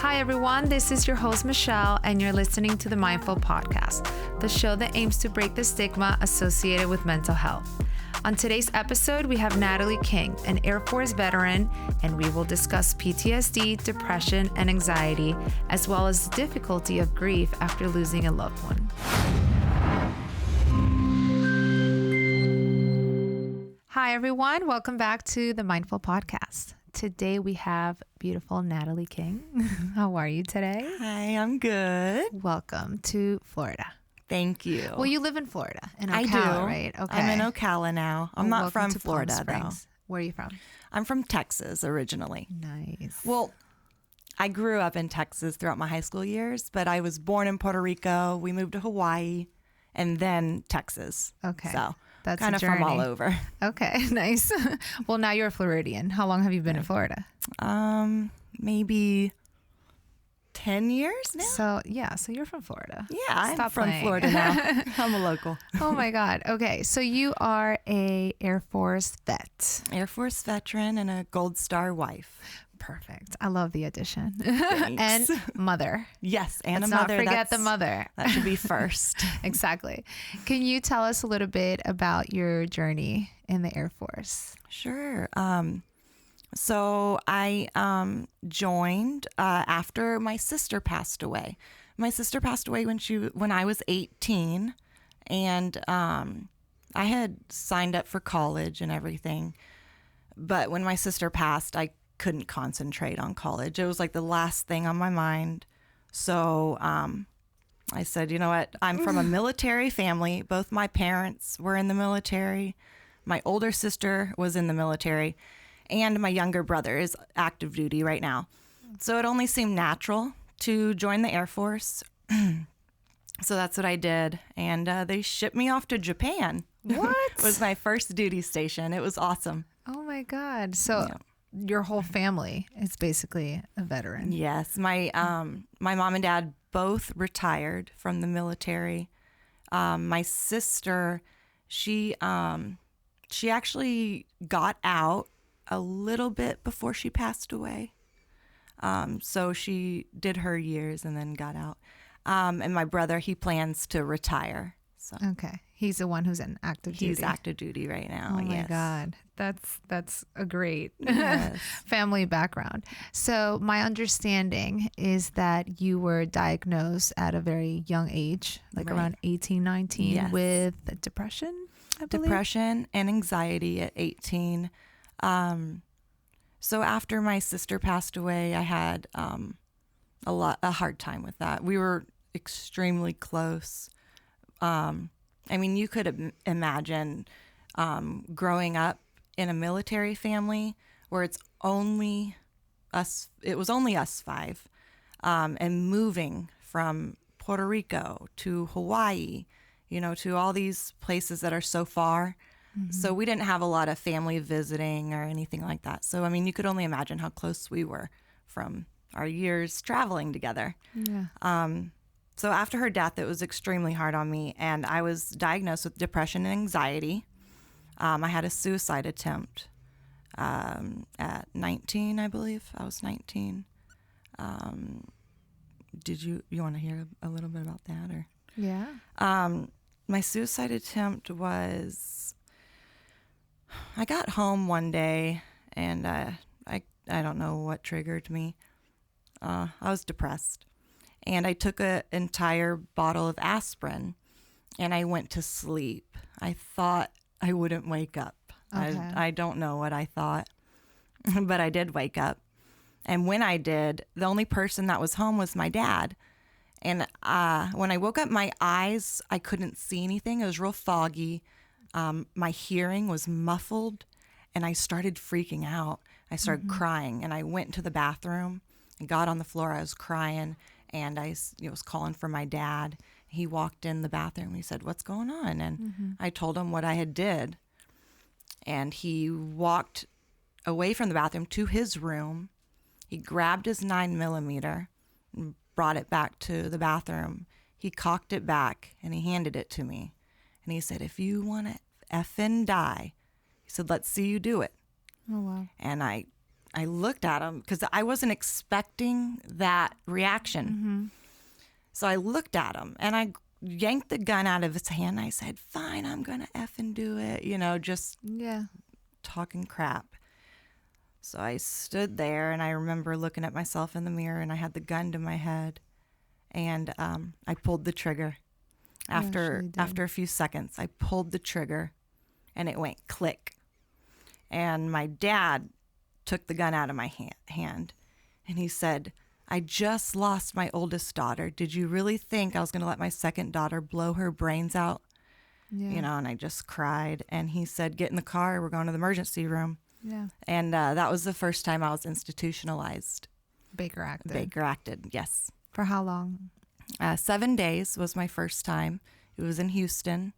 Hi, everyone. This is your host, Michelle, and you're listening to the Mindful Podcast, the show that aims to break the stigma associated with mental health. On today's episode, we have Natalie King, an Air Force veteran, and we will discuss PTSD, depression, and anxiety, as well as the difficulty of grief after losing a loved one. Hi, everyone. Welcome back to the Mindful Podcast. Today we have beautiful Natalie King. How are you today? Hi, I'm good. Welcome to Florida. Thank you. Well, you live in Florida, in Ocala, I do. right? Okay. I'm in Ocala now. I'm not Welcome from to Florida, Palm though. Springs. Where are you from? I'm from Texas originally. Nice. Well, I grew up in Texas throughout my high school years, but I was born in Puerto Rico. We moved to Hawaii and then Texas. Okay. So that's kind a of from all journey. over. Okay, nice. Well, now you're a Floridian. How long have you been in Florida? Maybe 10 years now. So you're from Florida. Yeah, I'm Stop from playing. Florida now. I'm a local. Oh my God. Okay, so you are a Air Force vet. Air Force veteran and a Gold Star wife. Perfect. I love the addition. Thanks. And mother. Yes, and Let's a mother. not forget the That's- mother. That should be first. Exactly. Can you tell us a little bit about your journey in the Air Force? Sure. So I joined after my sister passed away. My sister passed away when I was 18, and I had signed up for college and everything. But when my sister passed, I couldn't concentrate on college. It was like the last thing on my mind. So I said, you know what? I'm from a military family. Both my parents were in the military. My older sister was in the military, and my younger brother is active duty right now. So it only seemed natural to join the Air Force. So that's what I did. And they shipped me off to Japan. What? It was my first duty station. It was awesome. Oh my God. So your whole family is basically a veteran. Yes. My mom and dad both retired from the military. My sister, she actually got out a little bit before she passed away. So she did her years and then got out. And my brother, he plans to retire. So Okay. He's the one who's in active duty. he's active duty right now. Oh my yes. God. That's a great Yes. family background. So my understanding is that you were diagnosed at a very young age, like Right. around 18, 19 Yes. with depression, I believe. Depression and anxiety at 18. So after my sister passed away, I had a hard time with that. We were extremely close. I mean, you could imagine growing up in a military family where it's only us. It was only us five, and moving from Puerto Rico to Hawaii, to all these places that are so far. Mm-hmm. So we didn't have a lot of family visiting or anything like that. So, I mean, you could only imagine how close we were from our years traveling together. Yeah. So after her death, it was extremely hard on me, and I was diagnosed with depression and anxiety. I had a suicide attempt at 19, I believe. I was 19. Did you want to hear a little bit about that? Or Yeah. my suicide attempt was, I got home one day, and I don't know what triggered me. I was depressed. And I took an entire bottle of aspirin, and I went to sleep. I thought I wouldn't wake up. Okay. I don't know what I thought, but I did wake up. And when I did, the only person that was home was my dad. And when I woke up, my eyes, I couldn't see anything. It was real foggy. My hearing was muffled, and I started freaking out. I started crying, and I went into the bathroom and got on the floor. I was crying. And I was calling for my dad. He walked in the bathroom. He said, "What's going on?" And I told him what I had did. And he walked away from the bathroom to his room. He grabbed his 9mm and brought it back to the bathroom. He cocked it back and he handed it to me. And he said, "If you want to effing die," he said, "let's see you do it." Oh, wow. And I I looked at him because I wasn't expecting that reaction. So I looked at him and I yanked the gun out of his hand. I said, fine, I'm going to effing do it. just talking crap. So I stood there and I remember looking at myself in the mirror and I had the gun to my head and I pulled the trigger. After a few seconds, I pulled the trigger and it went click. And my dad took the gun out of my hand and he said, I just lost my oldest daughter. Did you really think I was going to let my second daughter blow her brains out? Yeah. And I just cried. And he said, get in the car. We're going to the emergency room. Yeah. And that was the first time I was institutionalized. Baker acted. Baker acted, yes. For how long? 7 days was my first time. It was in Houston.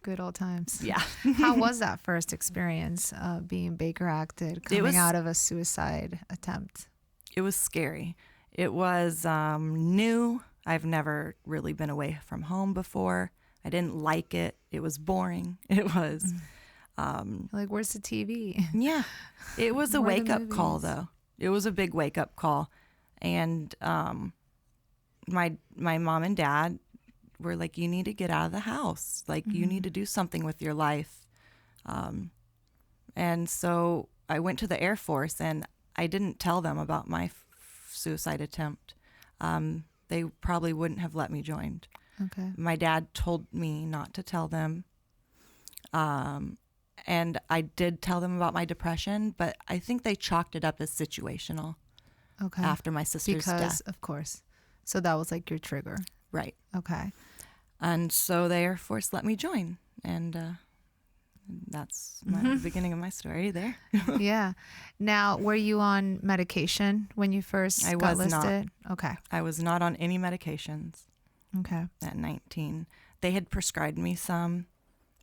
Good old times. Yeah. How was that first experience being Baker acted, coming out of a suicide attempt? It was scary. It was new. I've never really been away from home before. I didn't like it. It was boring. It was. Like, where's the TV? Yeah. It was a Where are the wake-up call, movies? though. It was a big wake-up call. And my mom and dad were like, you need to get out of the house. Like, you need to do something with your life. And so I went to the Air Force, and I didn't tell them about my suicide attempt. They probably wouldn't have let me join. Okay. My dad told me not to tell them. And I did tell them about my depression, but I think they chalked it up as situational. Okay. After my sister's death. Of course. So that was like your trigger. Right. Okay. And so the Air Force let me join. And that's the beginning of my story there. Yeah. Now, were you on medication when you first I got was not. listed? Okay. I was not on any medications Okay. at 19. They had prescribed me some.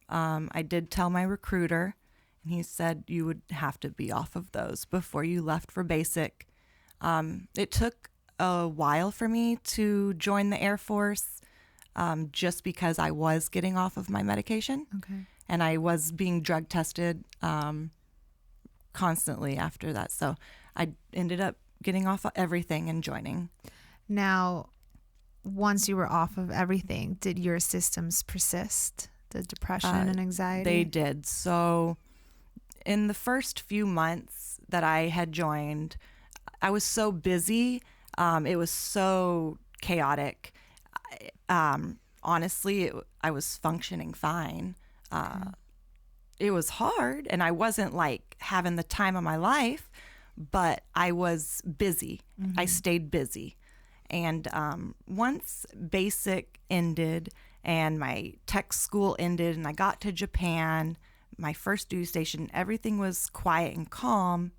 I did tell my recruiter, and he said you would have to be off of those before you left for basic. It took a while for me to join the Air Force just because I was getting off of my medication. Okay. And I was being drug tested constantly after that. So I ended up getting off of everything and joining. Now, once you were off of everything, did your symptoms persist? The depression and anxiety? They did. So in the first few months that I had joined, I was so busy. It was so chaotic. Honestly, I was functioning fine. It was hard, and I wasn't like having the time of my life, but I was busy. I stayed busy. And once basic ended and my tech school ended and I got to Japan, my first duty station, everything was quiet and calm.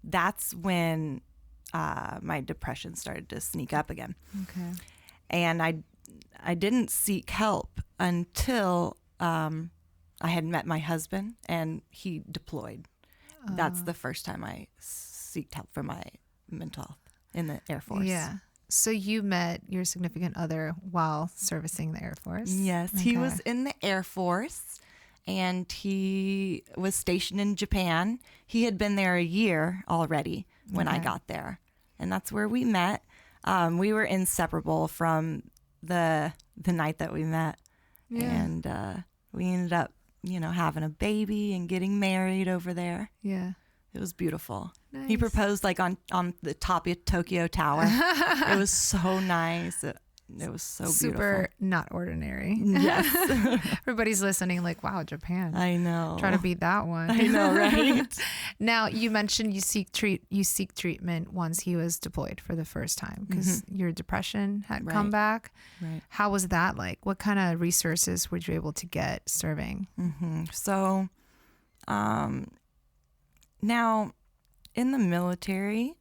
That's when my depression started to sneak up again. Okay. And I didn't seek help until I had met my husband and he deployed. That's the first time I sought help for my mental health in the Air Force. Yeah. So you met your significant other while servicing the Air Force? Yes, Okay. he was in the Air Force and he was stationed in Japan. He had been there a year already when I Okay. got there. And that's where we met. We were inseparable from the night that we met. Yeah. And we ended up, having a baby and getting married over there. Yeah. It was beautiful. Nice. He proposed like on the top of Tokyo Tower. It was so nice. It was so Super not ordinary. beautiful. Yes. Everybody's listening like, wow, Japan. I know. Try to beat that one. I know, right? Now, you mentioned you seek treatment once he was deployed for the first time because your depression had come Right. back. Right. How was that like? What kind of resources were you able to get serving? So, now in the military,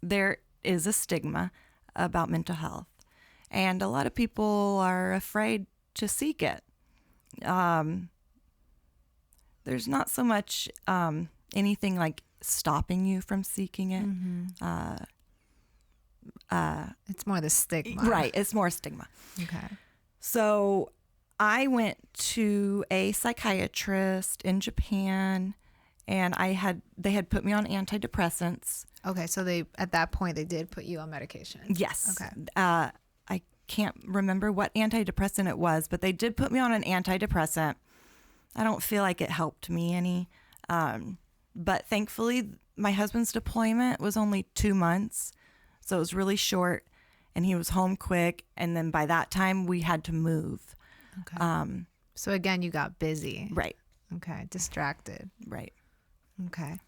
there is a stigma about mental health, and a lot of people are afraid to seek it. There's not so much anything like stopping you from seeking it. It's more the stigma. Right. It's more stigma. Okay. So I went to a psychiatrist in Japan, and they had put me on antidepressants. Okay, so at that point they did put you on medication. Yes. Okay. I can't remember what antidepressant it was, but they did put me on an antidepressant. I don't feel like it helped me any. But thankfully, my husband's deployment was only 2 months, so it was really short, and he was home quick. And then by that time, we had to move. Okay. So again, you got busy. Right. Okay. Distracted. Right. Okay.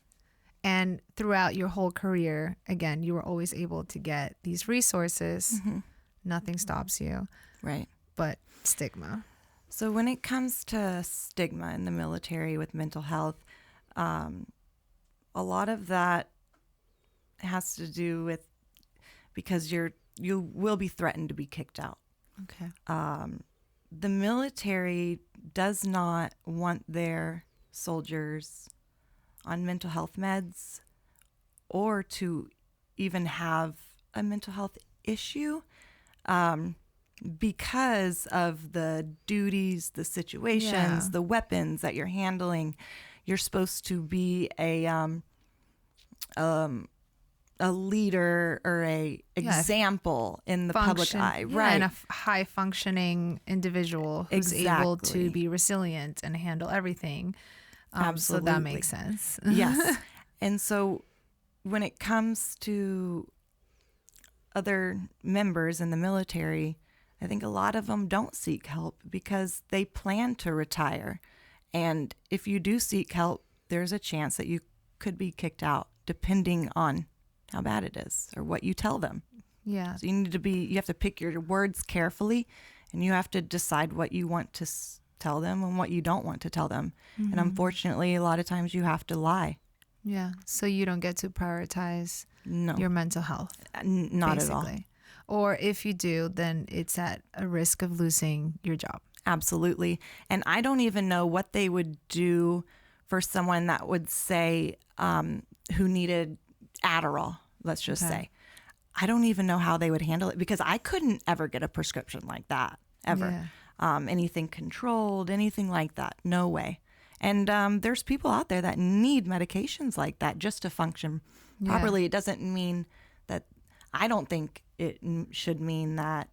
And throughout your whole career, again, you were always able to get these resources. Mm-hmm. Nothing stops you. Right. But stigma. So when it comes to stigma in the military with mental health, a lot of that has to do with because you will be threatened to be kicked out. Okay. The military does not want their soldiers on mental health meds or to even have a mental health issue because of the duties, the situations, the weapons that you're handling. You're supposed to be a leader or a example in the public eye, right? And a high functioning individual who's able to be resilient and handle everything. Absolutely. So that makes sense. Yes. And so when it comes to other members in the military, I think a lot of them don't seek help because they plan to retire. And if you do seek help, there's a chance that you could be kicked out depending on how bad it is or what you tell them. Yeah. So you have to pick your words carefully, and you have to decide what you want to tell them and what you don't want to tell them. Mm-hmm. And unfortunately, a lot of times you have to lie. Yeah. So you don't get to prioritize your mental health. Not basically. At all. Or if you do, then it's at a risk of losing your job. Absolutely. And I don't even know what they would do for someone that would say who needed Adderall, let's just say. I don't even know how they would handle it because I couldn't ever get a prescription like that, ever. Yeah. Anything controlled, anything like that. No way. And there's people out there that need medications like that just to function properly. It doesn't mean that, I don't think it should mean that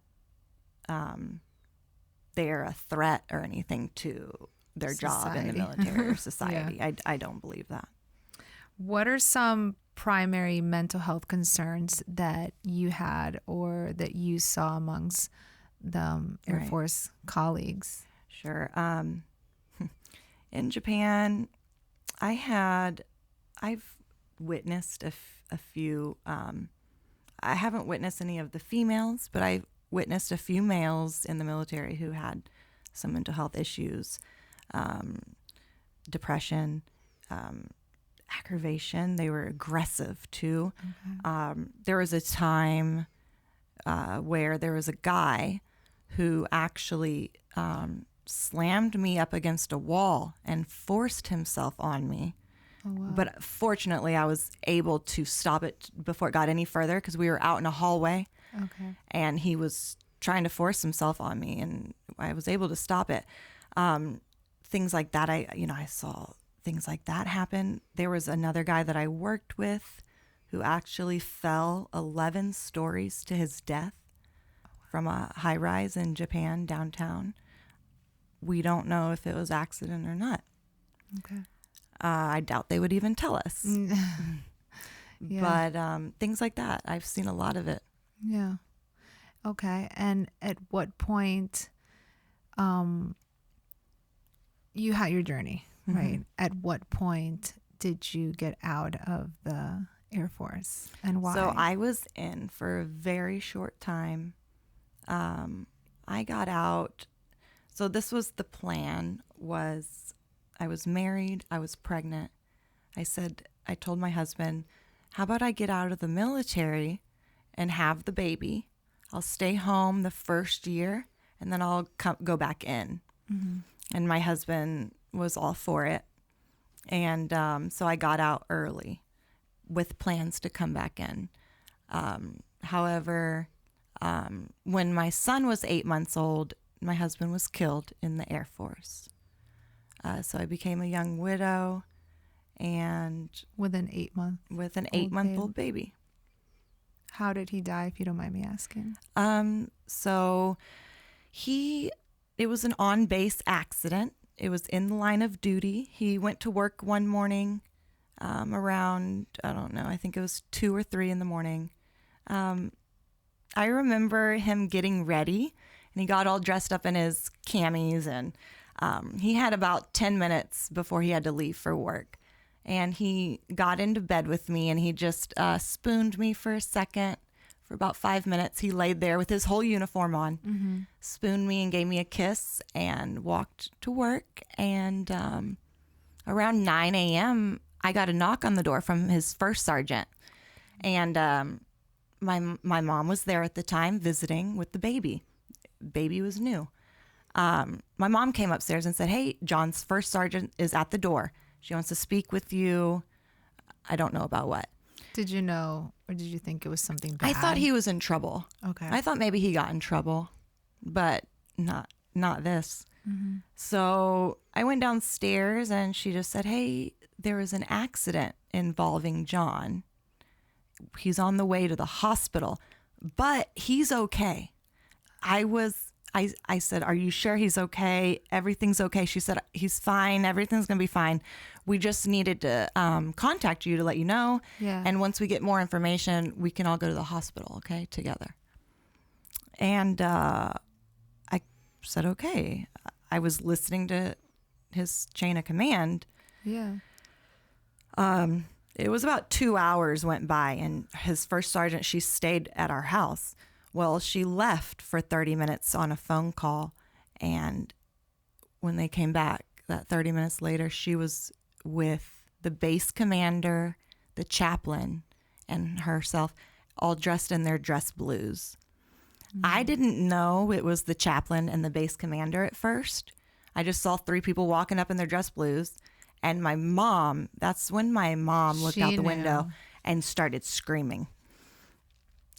they're a threat or anything to their job in the military or society. I don't believe that. What are some primary mental health concerns that you had or that you saw amongst the Air Force colleagues? Sure. In Japan, I've witnessed a few, I haven't witnessed any of the females, but I've witnessed a few males in the military who had some mental health issues, depression, aggravation. They were aggressive too. Okay. There was a time where there was a guy who actually slammed me up against a wall and forced himself on me. Oh, wow. But fortunately, I was able to stop it before it got any further because we were out in a hallway. Okay. And he was trying to force himself on me, and I was able to stop it. Things like that, I saw things like that happen. There was another guy that I worked with who actually fell 11 stories to his death from a high rise in Japan downtown. We don't know if it was accident or not. Okay. I doubt they would even tell us. Yeah. But things like that, I've seen a lot of it. Yeah. Okay. And at what point you had your journey, right? At what point did you get out of the Air Force and why? So I was in for a very short time. I got out. So this was the plan, was I was married, I was pregnant. I told my husband, how about I get out of the military and have the baby? I'll stay home the first year and then I'll go back in. Mm-hmm. And my husband was all for it. And so I got out early with plans to come back in. However, when my son was 8 months old, my husband was killed in the Air Force. So I became a young widow and With an 8-month. with an 8-month-old baby. How did he die, if you don't mind me asking? So it was an on-base accident. It was in the line of duty. He went to work one morning around, I don't know, I think it was 2 or 3 in the morning. I remember him getting ready, and he got all dressed up in his camis, and he had about 10 minutes before he had to leave for work. And he got into bed with me, and he just spooned me for a second. For about 5 minutes, he laid there with his whole uniform on, spooned me and gave me a kiss, and walked to work. And around 9 a.m., I got a knock on the door from his first sergeant. And my mom was there at the time visiting with the baby. Baby was new. My mom came upstairs and said, "Hey, John's first sergeant is at the door. She wants to speak with you. I don't know about what." Did you know, or did you think it was something bad? I thought he was in trouble. Okay. I thought maybe he got in trouble, but not this. So I went downstairs, and she just said, "Hey, there was an accident involving John. He's on the way to the hospital, but he's okay." I said, "Are you sure he's okay? Everything's okay?" She said, "He's fine. Everything's going to be fine. We just needed to contact you to let you know. Yeah. And once we get more information, we can all go to the hospital, okay, together." And I said, okay. I was listening to his chain of command. Yeah. It was about 2 hours went by, and his first sergeant, she stayed at our house. Well, she left for 30 minutes on a phone call, and when they came back, that 30 minutes later, she was with the base commander, the chaplain, and herself, all dressed in their dress blues. I didn't know it was the chaplain and the base commander at first. I just saw 3 people walking up in their dress blues. And my mom, that's when my mom looked out the window and started screaming.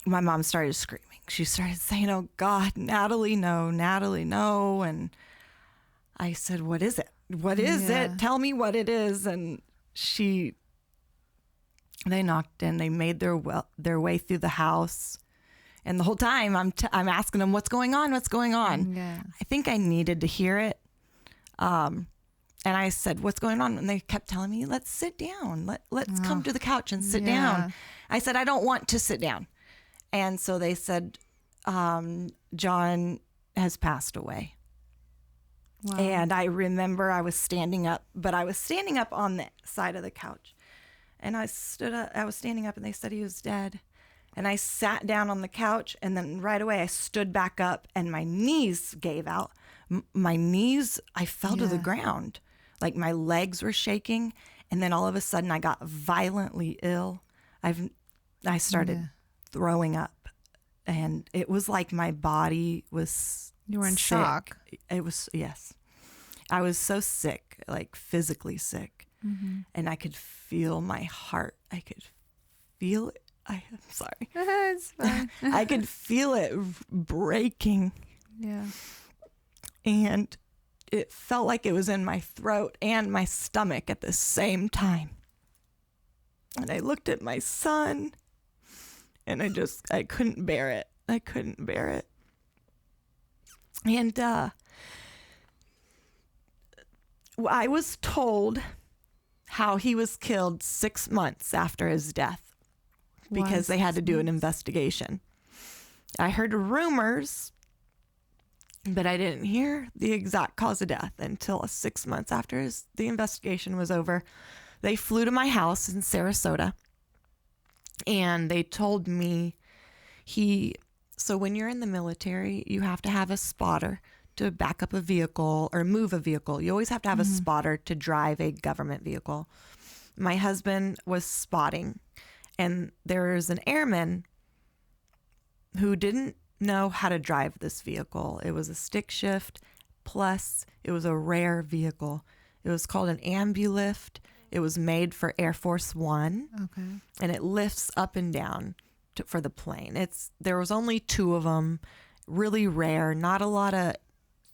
My mom started screaming. She started saying, "Oh God, Natalie, no, Natalie, no." And I said, "What is it? What is it? Tell me what it is." And they knocked in, they made their way through the house. And the whole time I'm asking them, "What's going on? What's going on?" Yeah. I think I needed to hear it. And I said, "What's going on?" And they kept telling me, "Let's sit down. Let's come to the couch and sit down." I said, "I don't want to sit down." And so they said, "John has passed away." Wow. And I remember I was standing up, but I was standing up on the side of the couch. And I stood up, I was standing up, and they said he was dead. And I sat down on the couch, and then right away I stood back up, and my knees gave out. My knees, I fell to the ground. Like my legs were shaking. And then all of a sudden I got violently ill. I started throwing up, and it was like my body was You were in sick. shock. It was, yes. I was so sick, like physically sick. And I could feel my heart. I could feel it. I'm sorry. It's fine. I could feel it breaking. Yeah. And it felt like it was in my throat and my stomach at the same time. And I looked at my son, and I couldn't bear it. I couldn't bear it. And I was told how he was killed 6 months after his death because they had to do an investigation. I heard rumors, but I didn't hear the exact cause of death until 6 months after the investigation was over. They flew to my house in Sarasota, and they told me so when you're in the military, you have to have a spotter to back up a vehicle or move a vehicle. You always have to have a spotter to drive a government vehicle. My husband was spotting, and there was an airman who didn't know how to drive this vehicle. It was a stick shift, plus it was a rare vehicle. It was called an Ambulift. It was made for Air Force One. Okay. And it lifts up and down for the plane. There was only 2 of them, really rare, not a lot of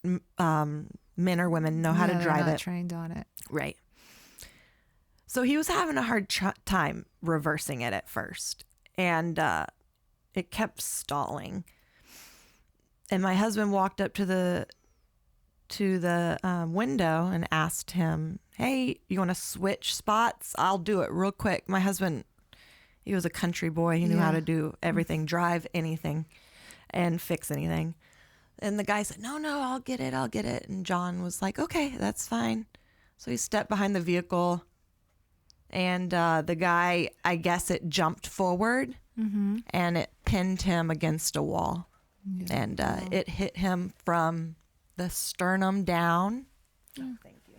men or women know how to they're drive not it. trained on it. Right. So he was having a hard time reversing it at first, and it kept stalling. And my husband walked up to the window and asked him, "Hey, you want to switch spots? I'll do it real quick." My husband, he was a country boy. He knew how to do everything, drive anything and fix anything. And the guy said, no, I'll get it. And John was like, okay, that's fine. So he stepped behind the vehicle, and the guy, I guess it jumped forward and it pinned him against a wall. Yeah. And it hit him from the sternum down. Oh, thank you.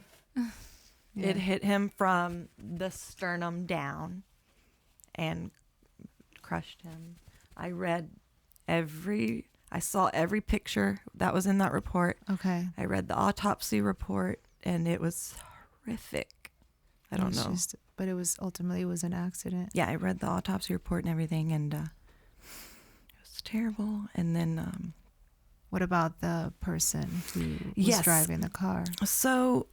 Yeah. It hit him from the sternum down and crushed him. I saw every picture that was in that report. Okay. I read the autopsy report, and it was horrific. I don't know. But it was an accident. Yeah, I read the autopsy report and everything, and it was terrible. And then... what about the person who was driving the car? So,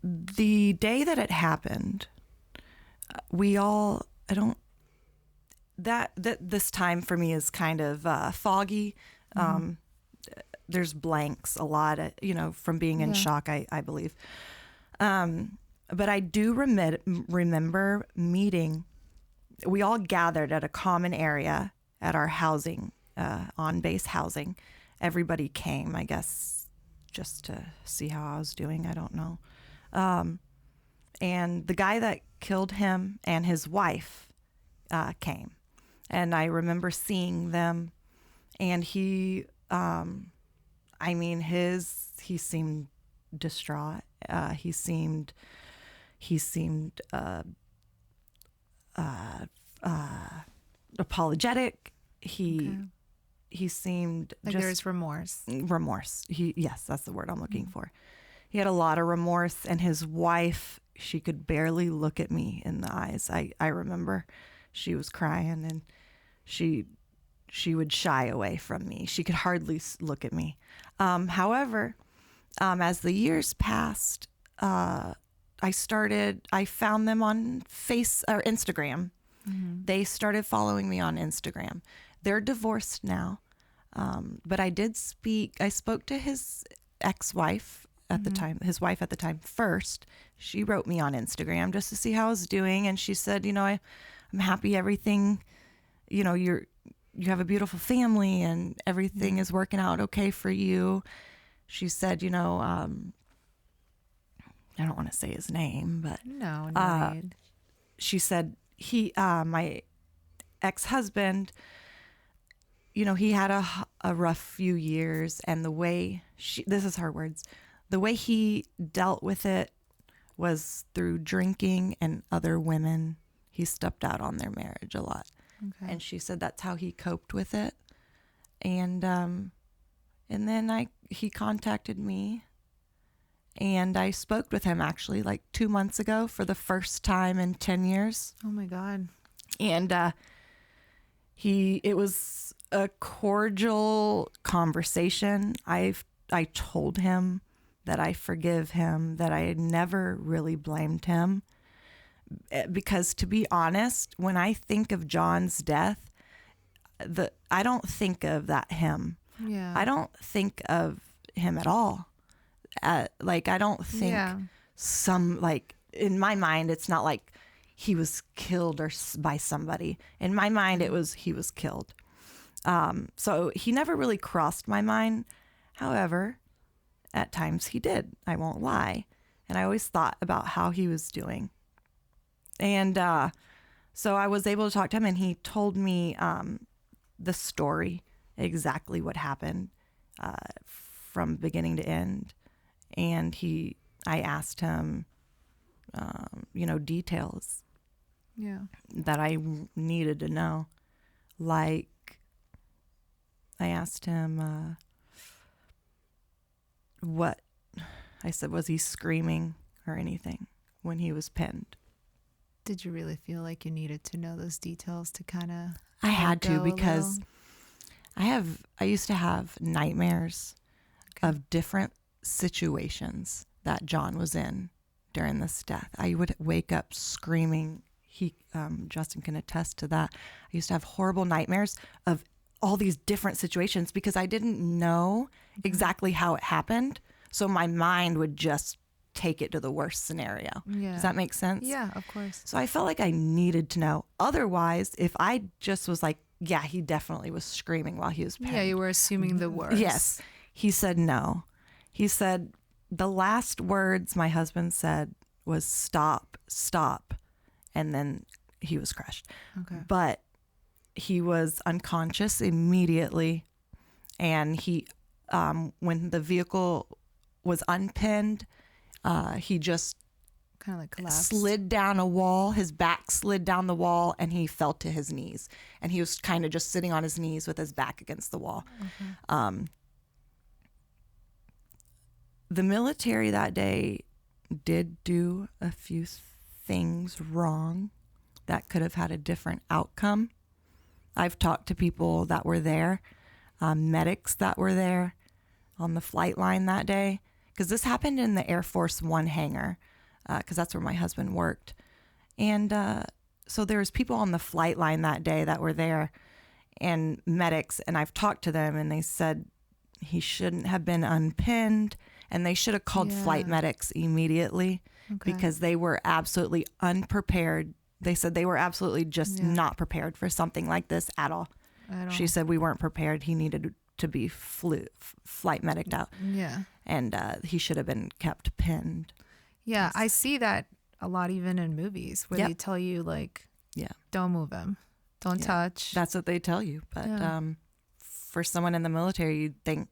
the day that it happened, this time for me is kind of foggy. There's blanks a lot, from being in shock, I believe. But I do remember meeting, we all gathered at a common area at our housing, on-base housing. Everybody came, I guess, just to see how I was doing. I don't know. And the guy that killed him and his wife came. And I remember seeing them, and he seemed distraught. He seemed apologetic. He seemed like there's remorse. Yes, that's the word I'm looking for. He had a lot of remorse, and his wife, she could barely look at me in the eyes. I remember she was crying, and she would shy away from me. She could hardly look at me. However, as the years passed, I found them on Instagram. Mm-hmm. They started following me on Instagram. They're divorced now. But I spoke to his ex-wife at the time, his wife at the time first. She wrote me on Instagram just to see how I was doing. And she said, I'm happy everything, you have a beautiful family and everything is working out okay for you. She said, I don't want to say his name, but no. She said my ex-husband, he had a rough few years, and this is her words, the way he dealt with it was through drinking and other women. He stepped out on their marriage a lot. Okay. And she said that's how he coped with it. And then he contacted me, and I spoke with him actually like 2 months ago for the first time in 10 years. Oh my God. And it was a cordial conversation. I told him that I forgive him, that I had never really blamed him. Because to be honest, when I think of John's death, I don't think of that him. Yeah. I don't think of him at all. I don't think in my mind, it's not like he was killed by somebody. In my mind, it was he was killed. So he never really crossed my mind. However, at times he did. I won't lie. And I always thought about how he was doing. And so I was able to talk to him, and he told me the story, exactly what happened from beginning to end. And I asked him, details that I needed to know. Like, I asked him I said, was he screaming or anything when he was pinned? Did you really feel like you needed to know those details to kind of... I had to, because I used to have nightmares of different situations that John was in during this death. I would wake up screaming. Justin can attest to that. I used to have horrible nightmares of all these different situations because I didn't know exactly how it happened. So my mind would just take it to the worst scenario. Yeah. Does that make sense? Yeah, of course. So I felt like I needed to know. Otherwise, if I just was like, yeah, he definitely was screaming while he was pinned. Yeah, you were assuming the worst. Yes. He said no. He said the last words my husband said was stop, stop. And then he was crushed. Okay. But he was unconscious immediately. And he, when the vehicle was unpinned, he just kind of like collapsed. slid down a wall. His back slid down the wall and he fell to his knees. And he was kind of just sitting on his knees with his back against the wall. Okay. The military that day did do a few things wrong that could have had a different outcome. I've talked to people that were there, medics that were there on the flight line that day, because this happened in the Air Force One hangar, because that's where my husband worked. And so there was people on the flight line that day that were there and medics, and I've talked to them and they said he shouldn't have been unpinned and they should have called flight medics immediately because they were absolutely unprepared. They said they were absolutely just not prepared for something like this at all. She said we weren't prepared. He needed to be flight medic'd out. Yeah. And he should have been kept pinned. Yeah, yes. I see that a lot even in movies where they tell you like, don't move him, don't touch. That's what they tell you. But for someone in the military, you'd think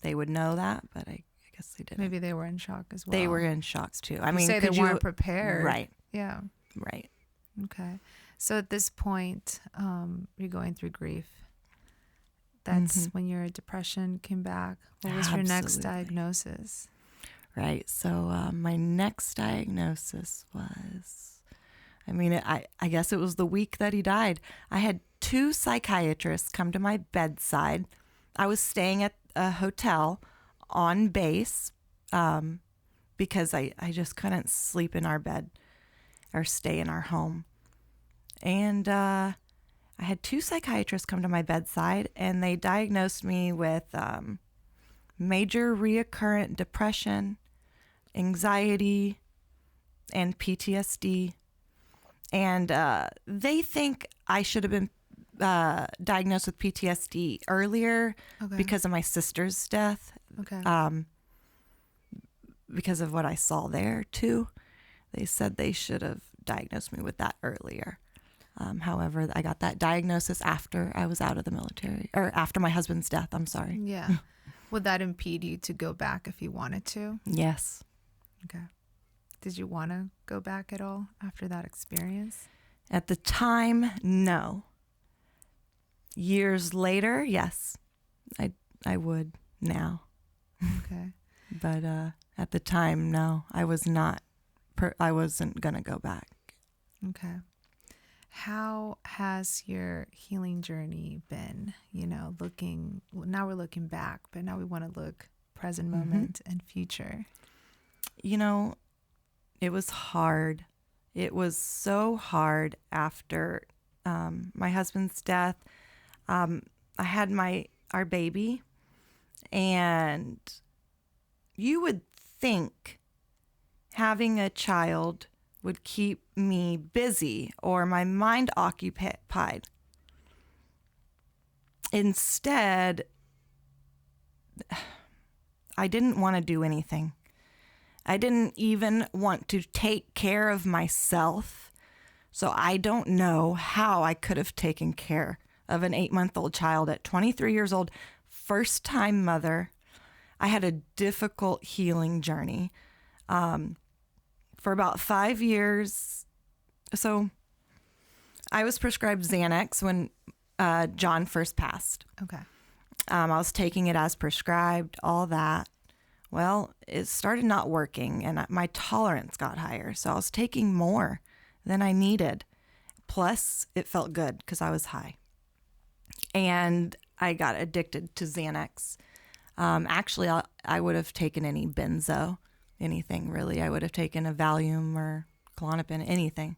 they would know that, but I guess they didn't. Maybe they were in shock as well. They were in shock too. I mean, say they weren't prepared. Right. Yeah. Right. Okay. So at this point, you're going through grief. That's when your depression came back. What was your next diagnosis? Right. So my next diagnosis was, I guess it was the week that he died. I had 2 psychiatrists come to my bedside. I was staying at a hotel on base because I just couldn't sleep in our bed or stay in our home. And I had 2 psychiatrists come to my bedside and they diagnosed me with major recurrent depression, anxiety, and PTSD. And they think I should have been diagnosed with PTSD earlier because of my sister's death. Okay. Because of what I saw there too. They said they should have diagnosed me with that earlier. However, I got that diagnosis after I was out of the military, or after my husband's death. I'm sorry. Yeah. Would that impede you to go back if you wanted to? Yes. Okay. Did you want to go back at all after that experience? At the time, no. Years later, yes. I would now. Okay. But at the time, no. I was not. I wasn't gonna go back. Okay. How has your healing journey been? Now we're looking back, but now we want to look present moment and future. It was hard. It was so hard after my husband's death. I had our baby, and you would think having a child would keep me busy or my mind occupied. Instead, I didn't want to do anything. I didn't even want to take care of myself. So I don't know how I could have taken care of an 8-month-old child at 23 years old, first-time mother. I had a difficult healing journey. For about 5 years. So I was prescribed Xanax when John first passed. Okay. I was taking it as prescribed, all that. Well, it started not working and my tolerance got higher. So I was taking more than I needed. Plus, it felt good because I was high. And I got addicted to Xanax. Actually, I would have taken any benzo, anything really. I would have taken a Valium or Klonopin, anything.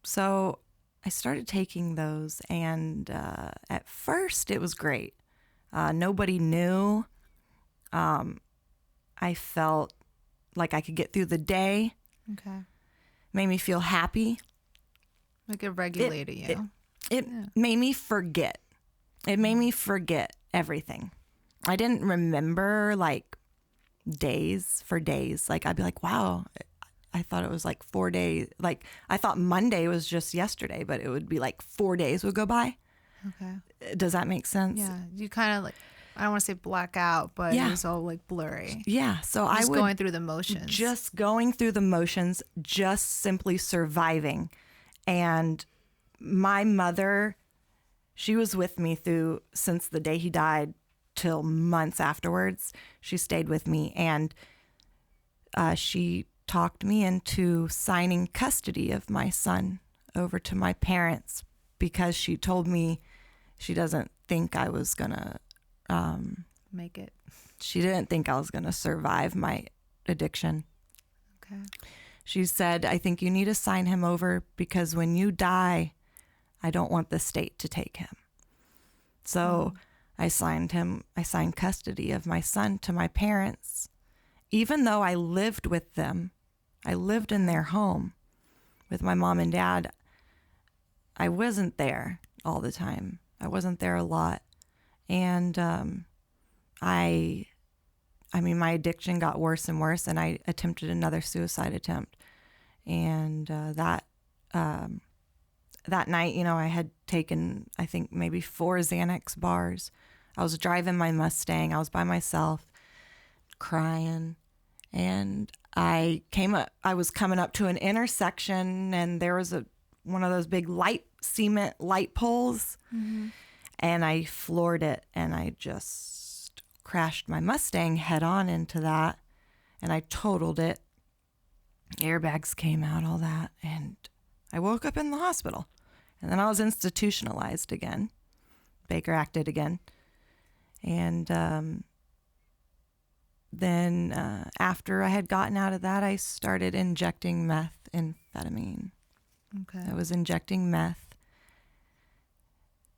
So I started taking those, and at first it was great. Nobody knew. I felt like I could get through the day. Okay. Made me feel happy. Like it regulated you. It made me forget. It made me forget everything. I didn't remember like days for days. Like I'd be like, wow, I thought it was like 4 days. Like I thought Monday was just yesterday, but it would be like 4 days would go by. Okay. Does that make sense? Yeah. You kind of like, I don't want to say black out, but Yeah. it was all like blurry. Yeah. So I Just would going through the motions. just going through the motions, just simply surviving. And my mother, she was with me since the day he died till months afterwards. She stayed with me, and she talked me into signing custody of my son over to my parents because she told me she doesn't think I was gonna make it. she didn't think I was gonna survive my addiction. Okay. She said, I think you need to sign him over because when you die, I don't want the state to take him. So I signed custody of my son to my parents. Even though I lived with them, I lived in their home with my mom and dad, I wasn't there all the time. I wasn't there a lot. And I mean, my addiction got worse and worse, and I attempted another suicide attempt. And that night, you know, I had taken, I think, maybe 4 Xanax bars. I was driving my Mustang. I was by myself, crying. And I was coming up to an intersection, and there was one of those big cement light poles. Mm-hmm. And I floored it, and I just crashed my Mustang head on into that, and I totaled it. Airbags came out, all that, and I woke up in the hospital. And then I was institutionalized again. Baker acted again. And then after I had gotten out of that, I started injecting methamphetamine. Okay. I was injecting meth.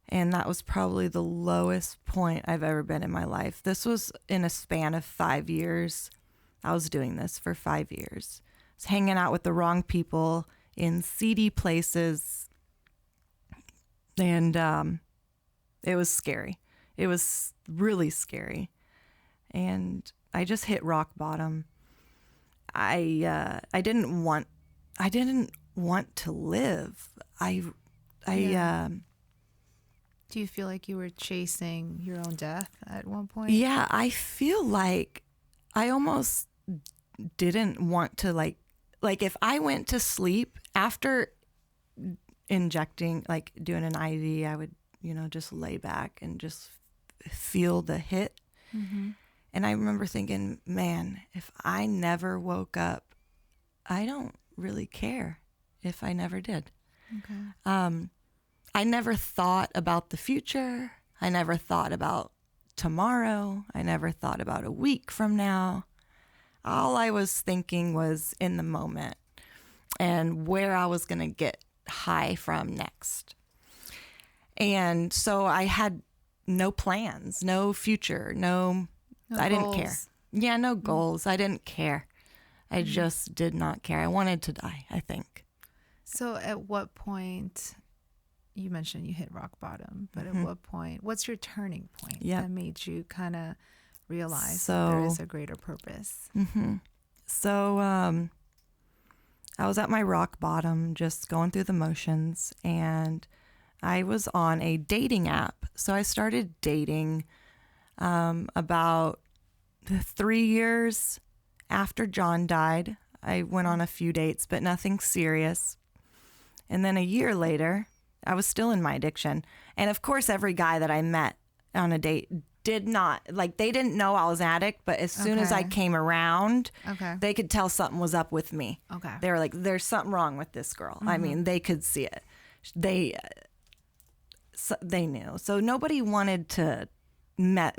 And that was probably the lowest point I've ever been in my life. This was in a span of 5 years. I was doing this for 5 years. I was hanging out with the wrong people in seedy places. And it was scary. It was really scary. And I just hit rock bottom. I didn't want to live. Do you feel like you were chasing your own death at one point? Yeah, I feel like I almost didn't want to like if I went to sleep after injecting, like doing an IV, I would, just lay back and just feel the hit. Mm-hmm. And I remember thinking, man, if I never woke up, I don't really care if I never did. Okay. I never thought about the future. I never thought about tomorrow. I never thought about a week from now. All I was thinking was in the moment and where I was going to get high from next. And so I had no plans, no future, I didn't care. Yeah, no goals. I didn't care. I just did not care. I wanted to die, I think. So at what point... You mentioned you hit rock bottom, but at what point, what's your turning point that made you kind of realize that there is a greater purpose? Mm-hmm. So I was at my rock bottom, just going through the motions, and I was on a dating app. So I started dating about 3 years after John died. I went on a few dates, but nothing serious. And then a year later... I was still in my addiction. And of course, every guy that I met on a date they didn't know I was an addict, but as soon as I came around, they could tell something was up with me. Okay. They were like, there's something wrong with this girl. Mm-hmm. I mean, they could see it. So they knew. So nobody wanted to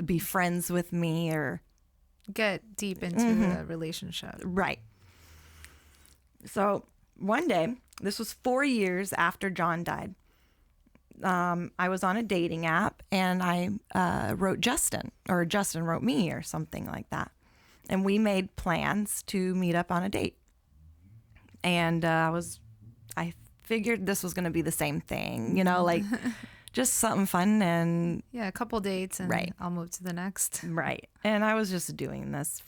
be friends with me or get deep into the relationship. Right. So one day, this was 4 years after John died. I was on a dating app and I wrote Justin, or Justin wrote me, or something like that. And we made plans to meet up on a date. And I figured this was going to be the same thing, like just something fun and a couple dates and right. I'll move to the next. Right. And I was just doing this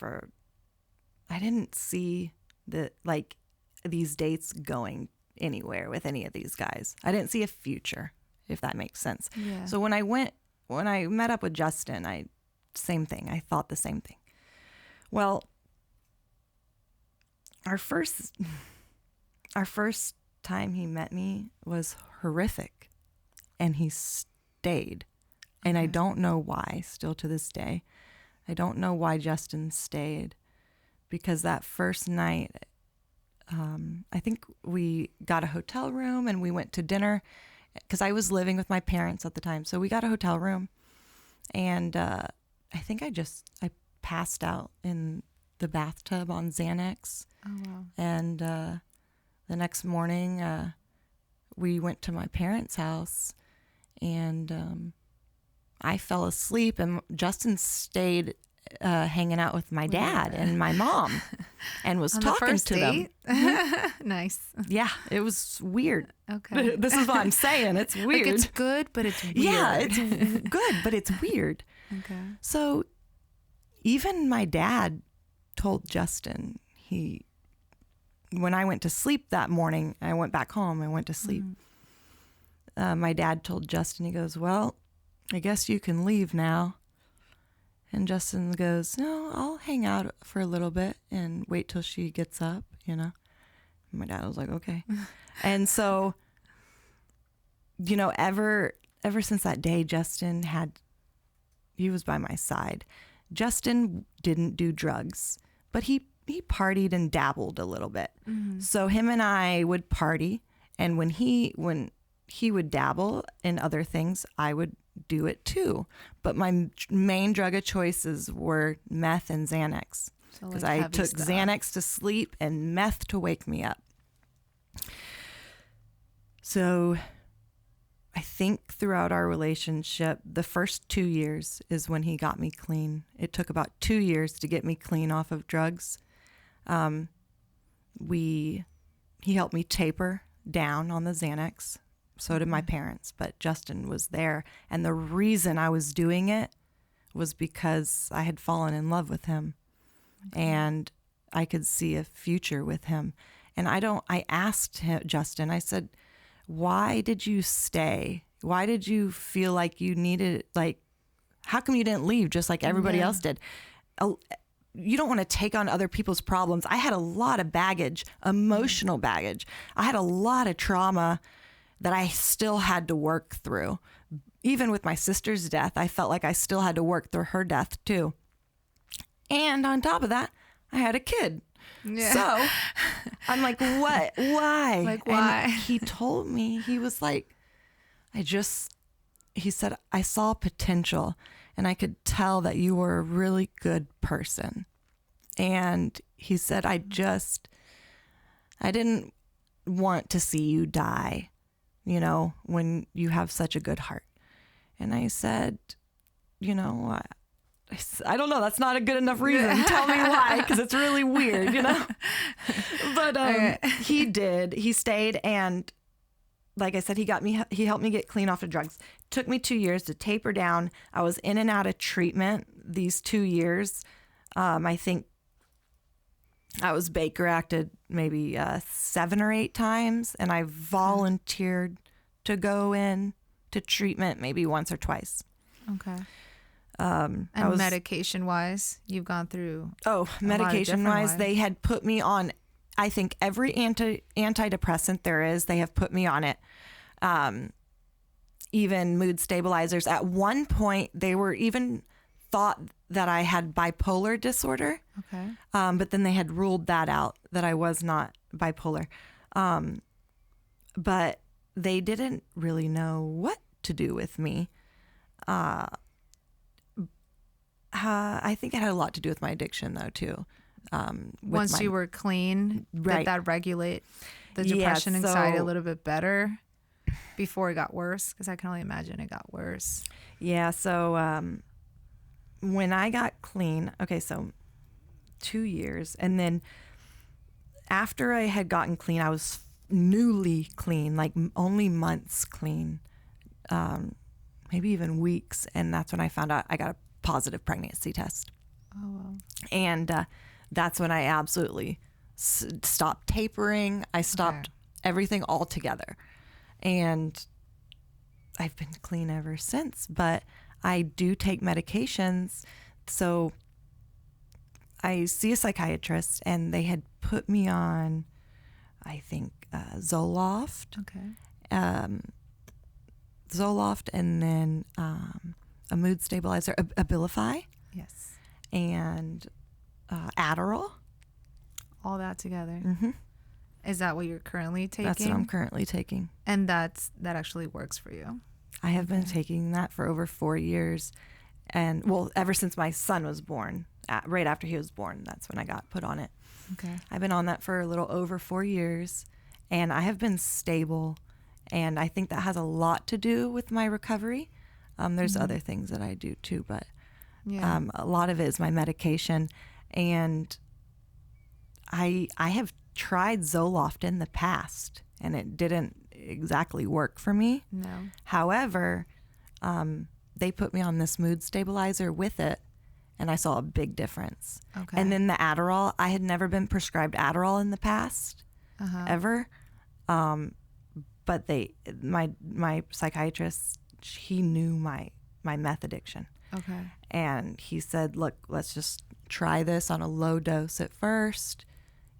I didn't see these dates going anywhere with any of these guys. I didn't see a future, if that makes sense. Yeah. So when I met up with Justin, same thing. I thought the same thing. Well, our first time he met me was horrific, and he stayed. And I don't know why, still to this day. I don't know why Justin stayed, because that first night, I think we got a hotel room and we went to dinner, because I was living with my parents at the time. So we got a hotel room, and I think I passed out in the bathtub on Xanax. Oh, wow. And the next morning, we went to my parents' house, and I fell asleep, and Justin stayed hanging out with my dad and my mom and was on talking the first to date? them. Nice. Yeah, it was weird. Okay. This is what I'm saying. It's weird. Like, it's good, but it's weird. Yeah, it's good, but it's weird. Okay. So even my dad told Justin, when I went to sleep that morning, I went back home, I went to sleep. My dad told Justin, he goes, "Well, I guess you can leave now." And Justin goes, "No, I'll hang out for a little bit and wait till she gets up, And my dad was like, "Okay." And so, ever since that day, Justin he was by my side. Justin didn't do drugs, but he partied and dabbled a little bit. Mm-hmm. So him and I would party, and when he would dabble in other things, I would do it too. But my main drug of choices were meth and Xanax, because I took Xanax to sleep and meth to wake me up. So I think throughout our relationship, the first 2 years is when he got me clean. It took about 2 years to get me clean off of drugs. He helped me taper down on the Xanax. So did my parents, but Justin was there. And the reason I was doing it was because I had fallen in love with him, and I could see a future with him. And I asked Justin, I said, "Why did you stay? Why did you feel like you needed, how come you didn't leave just like everybody else did?" You don't want to take on other people's problems. I had a lot of baggage, emotional baggage. I had a lot of trauma that I still had to work through. Even with my sister's death, I felt like I still had to work through her death too. And on top of that, I had a kid. Yeah. So I'm like, what? Why? Like, why? And he told me, he was like, he said, "I saw potential, and I could tell that you were a really good person." And he said, I didn't want to see you die, when you have such a good heart. And I said, I don't know. That's not a good enough reason. Tell me why, because it's really weird, But he did. He stayed, and like I said, he helped me get clean off of drugs. It took me 2 years to taper down. I was in and out of treatment these 2 years. I think I was Baker acted maybe 7 or 8 times, and I volunteered to go in to treatment maybe once or twice. Okay. And medication-wise, you've gone through. Oh, medication-wise, they had put me on, I think, every antidepressant there is. They have put me on it. Even mood stabilizers. At one point, they were even thought that I had bipolar disorder. Okay. But then they had ruled that out, that I was not bipolar. But they didn't really know what to do with me. I think it had a lot to do with my addiction, though, too. Once you were clean, Right. did that regulate the Yeah, depression, anxiety a so- little bit better before it got worse? Because I can only imagine it got worse. Yeah. So when I got clean, okay, so 2 years. And then after I had gotten clean, I was newly clean, like only months clean, maybe even weeks. And that's when I found out I got a positive pregnancy test. Oh, well. And that's when I absolutely stopped tapering. I stopped everything altogether. And I've been clean ever since. But I do take medications. So I see a psychiatrist, and they had put me on, I think, Zoloft. Okay. Zoloft, and then a mood stabilizer, Abilify, Yes. and Adderall. All that together. Mm-hmm. Is that what you're currently taking? That's what I'm currently taking. And that actually works for you. I have been taking that for over 4 years. And, well, ever since my son was born, right after he was born, that's when I got put on it. Okay. I've been on that for a little over 4 years, and I have been stable. And I think that has a lot to do with my recovery. There's other things that I do too, but Yeah. a lot of it is my medication. And I have tried Zoloft in the past, and it didn't exactly work for me. No. However, they put me on this mood stabilizer with it, and I saw a big difference. Okay. And then the Adderall, I had never been prescribed Adderall in the past, ever. But my psychiatrist, he knew my meth addiction. Okay. And he said, look, let's just try this on a low dose at first,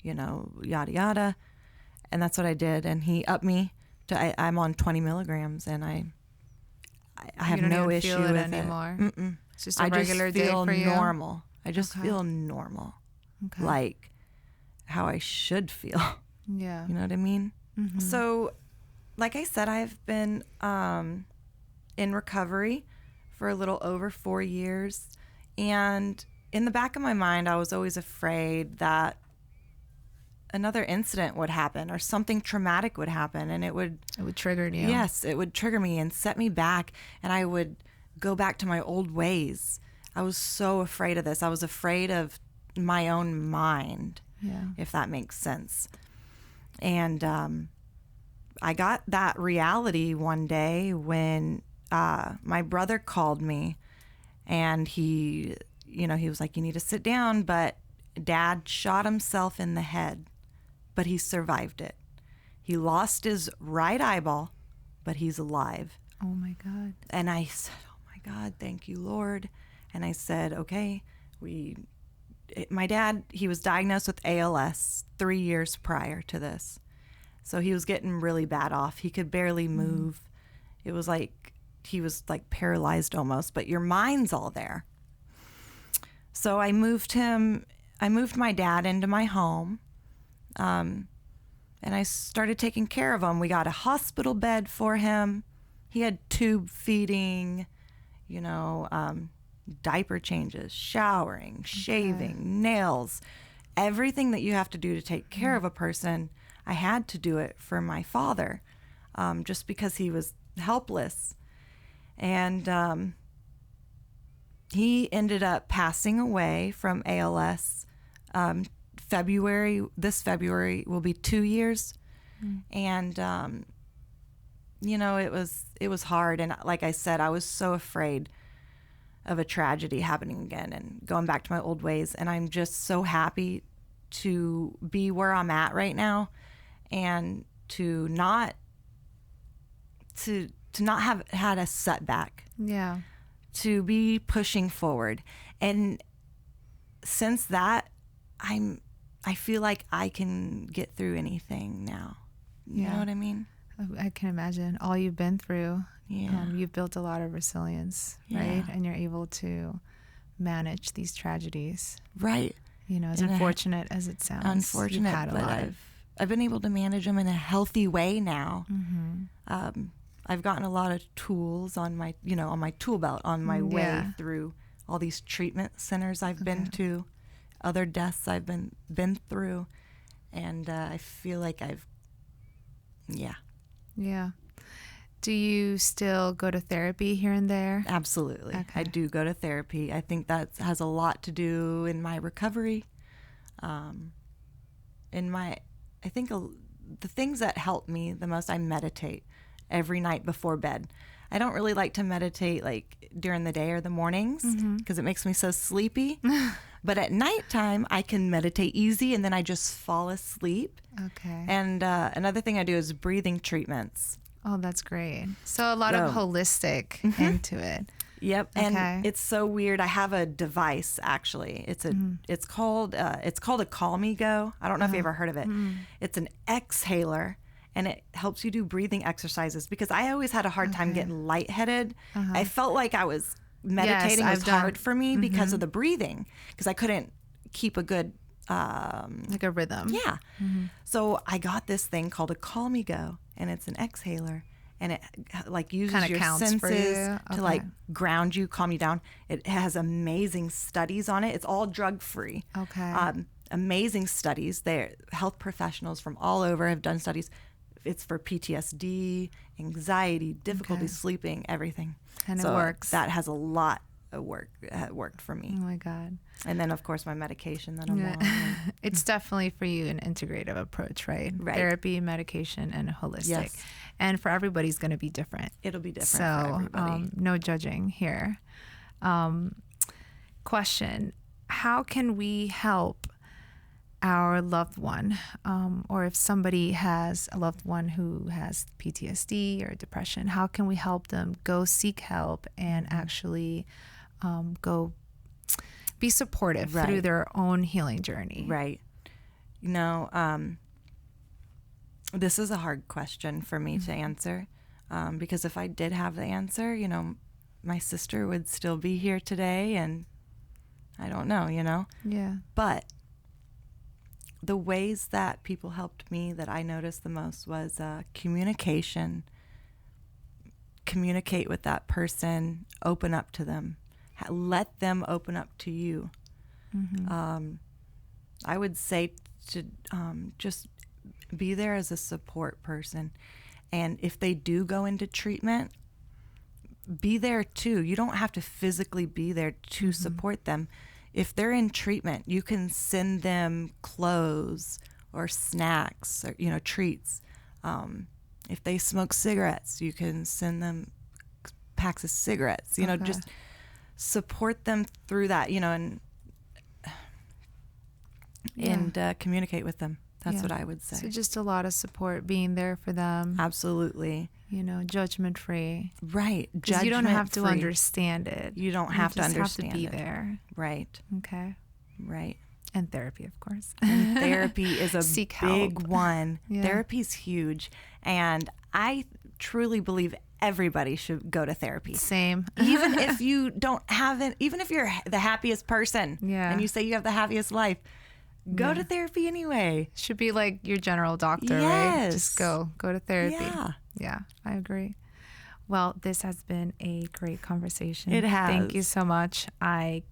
yada, yada. And that's what I did. And he upped me to, I'm on 20 milligrams, and I have You don't no even issue feel it with anymore? it. Mm-mm. It's just a I regular just feel day for you? normal. I just Okay. feel normal, Okay. like how I should feel. Yeah. You know what I mean? Mhm. So, like I said, I've been in recovery for a little over 4 years. And in the back of my mind, I was always afraid that another incident would happen or something traumatic would happen. And it would trigger you. Yes, it would trigger me and set me back. And I would go back to my old ways. I was so afraid of this. I was afraid of my own mind, Yeah. if that makes sense. And I got that reality one day when my brother called me, and he was like, you need to sit down, but Dad shot himself in the head, but he survived it. He lost his right eyeball, but he's alive. Oh my God. And I said, oh my God, thank you, Lord. And I said, okay, my dad, he was diagnosed with ALS 3 years prior to this. So he was getting really bad off. He could barely move. It was like he was like paralyzed almost, but your mind's all there. So I moved my dad into my home, and I started taking care of him. We got a hospital bed for him. He had tube feeding, diaper changes, showering, shaving, nails, everything that you have to do to take care of a person. I had to do it for my father, just because he was helpless. And he ended up passing away from ALS. This February will be 2 years. And, it was hard. And like I said, I was so afraid of a tragedy happening again and going back to my old ways. And I'm just so happy to be where I'm at right now, and to not have had a setback. Yeah. To be pushing forward. And since that, I feel like I can get through anything now. You know what I mean? I can imagine all you've been through. Yeah. You've built a lot of resilience, right? And you're able to manage these tragedies. Right. As unfortunate as it sounds. Unfortunate, you've had a but lot. I've been able to manage them in a healthy way now. I've gotten a lot of tools on my, on my tool belt on my way Yeah. through all these treatment centers I've been to, other deaths I've been through, and I feel like yeah. Do you still go to therapy here and there? Absolutely. Okay. I do go to therapy. I think that has a lot to do in my recovery. The things that help me the most, I meditate every night before bed. I don't really like to meditate like during the day or the mornings because it makes me so sleepy. But at nighttime, I can meditate easy and then I just fall asleep. Okay. And another thing I do is breathing treatments. Oh, that's great. So a lot of holistic into it. Yep. Okay. And it's so weird. I have a device actually. It's called a Call Me Go. I don't know if you ever heard of it. It's an exhaler and it helps you do breathing exercises because I always had a hard time getting lightheaded. I felt like I was meditating was hard for me because of the breathing because I couldn't keep a good like a rhythm. Yeah. So I got this thing called a Call Me Go and it's an exhaler. And it like uses Kinda your counts for senses you. to like ground you, calm you down. It has amazing studies on it. It's all drug free. Okay. Amazing studies. Health professionals from all over have done studies. It's for PTSD, anxiety, difficulty sleeping, everything. And so it works. That has a lot of worked for me. Oh my God. And then of course my medication that I'm on. It's definitely for you an integrative approach, right? Right. Therapy, medication, and holistic. Yes. And for everybody's going to be different. It'll be different for So everybody. no judging here. Question: how can we help our loved one, or if somebody has a loved one who has PTSD or depression, how can we help them go seek help and actually go be supportive through their own healing journey? Right. This is a hard question for me to answer because if I did have the answer, my sister would still be here today and I don't know, Yeah. But the ways that people helped me that I noticed the most was communication. Communicate with that person, open up to them, let them open up to you. I would say to just be there as a support person. And if they do go into treatment, be there too. You don't have to physically be there to support them. If they're in treatment, you can send them clothes or snacks or, treats. If they smoke cigarettes, you can send them packs of cigarettes, just support them through that, and communicate with them. That's what I would say. So just a lot of support, being there for them. Absolutely. Judgment free. Right. Because you don't have to Judgment-free. understand it. You don't have to understand You just have to be it. there. Right. Okay. Right. And therapy, of course. And therapy is a Seek big help. one. Yeah. Therapy's huge. And I truly believe everybody should go to therapy. Same. Even if you don't have it, even if you're the happiest person and you say you have the happiest life, go to therapy anyway. Should be like your general doctor, right? Yes. Just go to therapy. Yeah. Yeah, I agree. Well, this has been a great conversation. It has. Thank you so much. I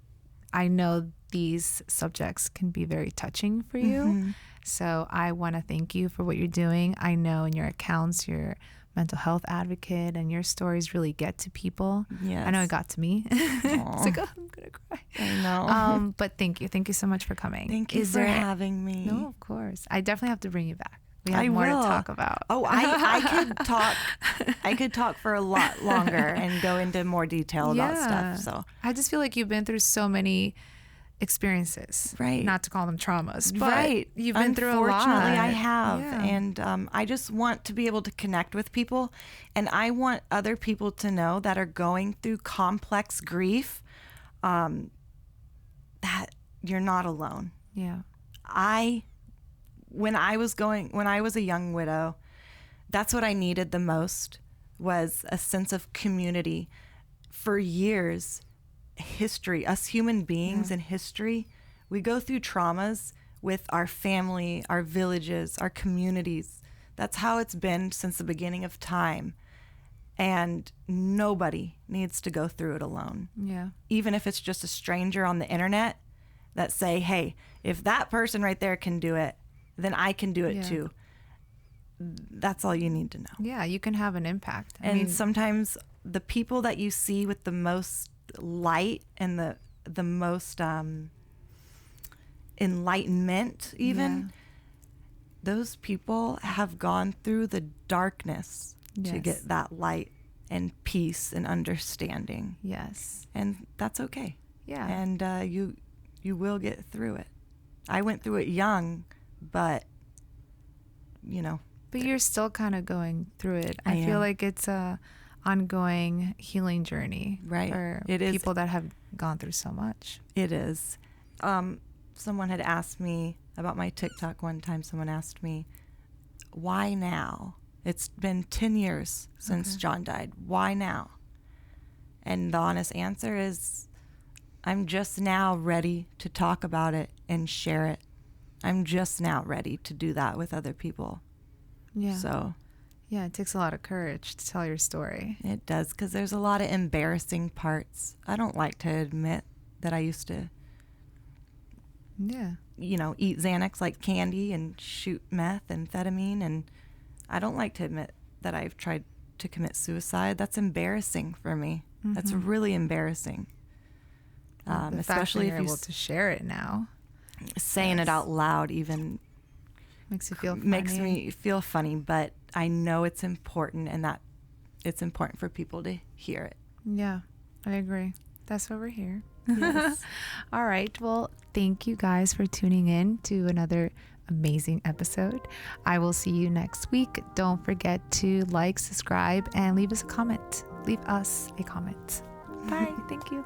know these subjects can be very touching for you. So I want to thank you for what you're doing. I know in your accounts, you're a mental health advocate and your stories really get to people. Yes. I know it got to me. It's like, oh, I'm going to cry. I know. But thank you. Thank you so much for coming. Thank you for having me. No, of course. I definitely have to bring you back. We have I more will. to talk about. Oh, I could talk. I could talk for a lot longer and go into more detail about stuff. So I just feel like you've been through so many experiences, right? Not to call them traumas, but right. You've been through a lot. Unfortunately, I have, Yeah. and I just want to be able to connect with people, and I want other people to know that are going through complex grief, that you're not alone. Yeah. When I was a young widow, that's what I needed the most, was a sense of community. For years, us human beings in history, we go through traumas with our family, our villages, our communities. That's how it's been since the beginning of time. And nobody needs to go through it alone. Yeah. Even if it's just a stranger on the internet that say, hey, if that person right there can do it, then I can do it too. That's all you need to know. Yeah, you can have an impact. I And mean, sometimes the people that you see with the most light and the most enlightenment even, those people have gone through the darkness to get that light and peace and understanding. Yes. And that's okay. Yeah. And you will get through it. I went through it young, but But you're still kind of going through it. I I feel am. like it's a ongoing healing journey. Right. For It is. people that have gone through so much. It is. Someone had asked me about my TikTok one time. Someone asked me, why now? It's been 10 years since John died. Why now? And the honest answer is, I'm just now ready to talk about it and share it. I'm just now ready to do that with other people. Yeah. So Yeah, it takes a lot of courage to tell your story. it does, because there's a lot of embarrassing parts. I don't like to admit that I used to, Yeah. eat Xanax like candy and shoot meth and amphetamine. And I don't like to admit that I've tried to commit suicide. That's embarrassing for me. That's really embarrassing. The fact that Especially you're if able you're to share it now saying it out loud even makes you feel funny. makes me feel funny, but I know it's important, and that it's important for people to hear it. Yeah, I agree. That's why we're here. Yes. All right. Well, thank you guys for tuning in to another amazing episode. I will see you next week. Don't forget to like, subscribe, and leave us a comment. Leave us a comment. Bye. Thank you.